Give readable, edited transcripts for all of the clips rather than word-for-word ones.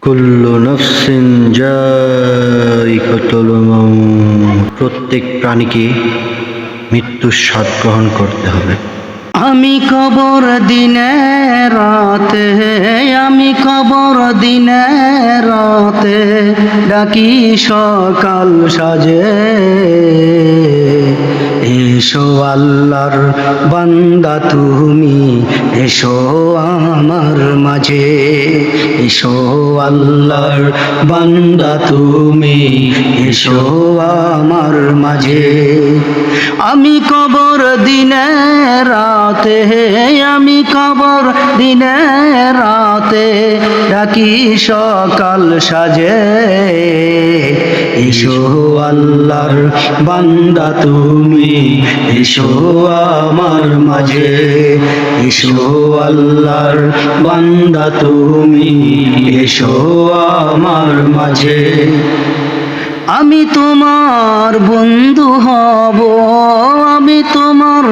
কুল্লু নফসিন যায়িকাতুল মাউত, প্রত্যেক প্রাণীকে মৃত্যুর স্বাদ গ্রহণ করতে হবে। আমি কবর দিনে রাতে, আমি কবর দিনে রাতে ডাকি সকাল সাজে। এসো আল্লাহর বান্দা তুমি, এসো আমার মাঝে। এসো আল্লাহর বান্দা তুমি, এসো আমার মাঝে। আমি কবর দিনে রাতে, আমি কবর দিনে রাতে ডাকি সকাল সাজে। এসো আল্লাহর বান্দা তুমি, এসো আমার মাঝে। এসো আল্লাহর বান্দা তুমি, এসো আমার মাঝে। আমি তোমার বন্ধু হব, আমি তোমার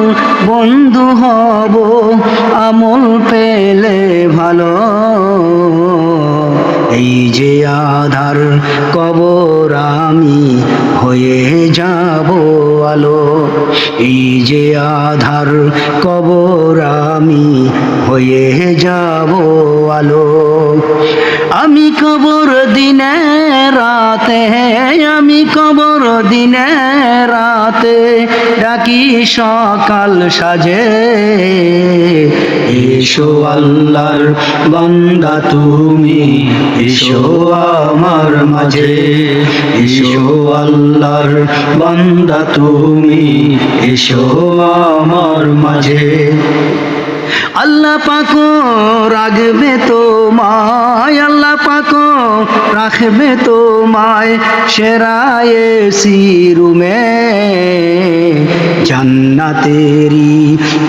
বন্ধু হব, আমল পেলে ভালো। এই যে আধার কবর আমি হয়ে যাব আলো। এই যে আধার কবর আমি হয়ে যাব আলো। আমি কবর দিনে রাতে, আমি কবর দিনে রাতে ডাকি সকাল সাজে। এসো আল্লাহর বান্দা তুমি, এসো আমার মাঝে। এসো আল্লাহর বান্দা তুমি, এসো আমার মাঝে। আল্লাহ পাকো রাখবে তোমায়, আল্লাহ পাকো রাখবে তোমায় সেরায়ে সিরুমে। জান্নাতেরি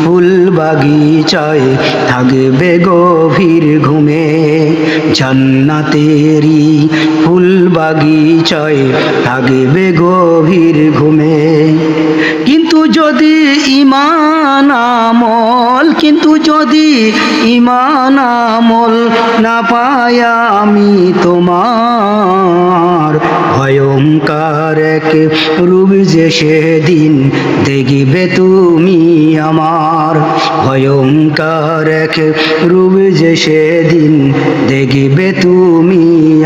ফুল বাগিচায় থাকবে গভীর ঘুমে। জান্নাতেরি ফুল বাগিচায় থাকবে গভীর ঘুমে। কিন্তু যদি ঈমান আমল, কিন্তু যদি ঈমান আমল না পাই আমি তোমার, ভয়ঙ্কর এক রূপ যে সেদিন দেখবে তুমি আমার। ভয়ঙ্কর এক রূপ যে সেদিন দেখবে তুমি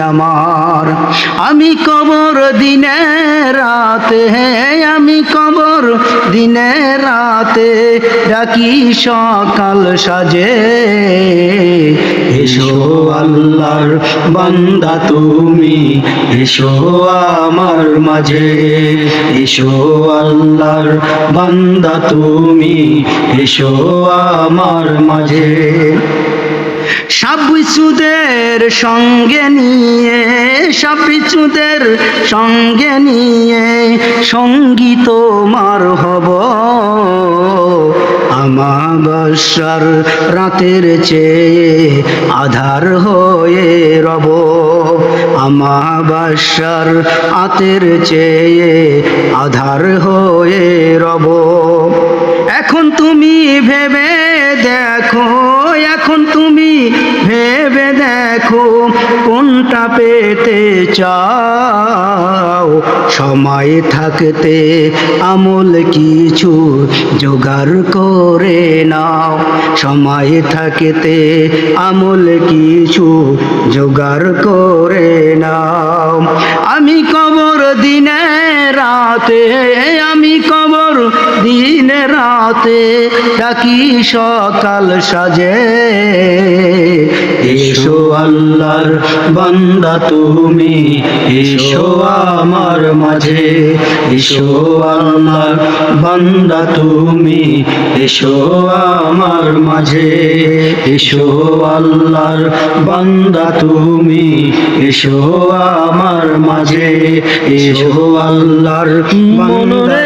আমার। আমি কবর দিনে রাতে, আমি কবর দিনে রাতে ডাকি সকাল সাজে। এসো আল্লাহর বান্দা তুমি, এসো আমার মাঝে। এসো আল্লাহর বান্দা তুমি, এসো আমার মাঝে। সবকিছুদের সঙ্গে নিয়ে, সবকিছুদের সঙ্গে নিয়ে সঙ্গী তোমার হব। আমাবস্যার রাতের চেয়ে আধার হয়ে রব। আমাবস্যার রাতের চেয়ে আধার হয়ে রব। এখন তুমি ভেবে দেখো, এখন তুমি ভেবে দেখো কোনটা পেতে চাও। সময় থাকতে আমল কিছু জোগাড় করে নাও। সময় থাকতে আমল কিছু জোগাড় করে নাও। আমি কবর দিনে রাতে, আমি কবর দিনে রাতে ডাকি সকাল সাজে। এসো আল্লাহর বান্দা তুমি, এসো আমার মাঝে। এসো আল্লাহর বান্দা তুমি, এসো আমার মাঝে। এসো আল্লাহর বান্দা তুমি, এসো আমার মাঝে। এসো আল্লাহর বান্দা।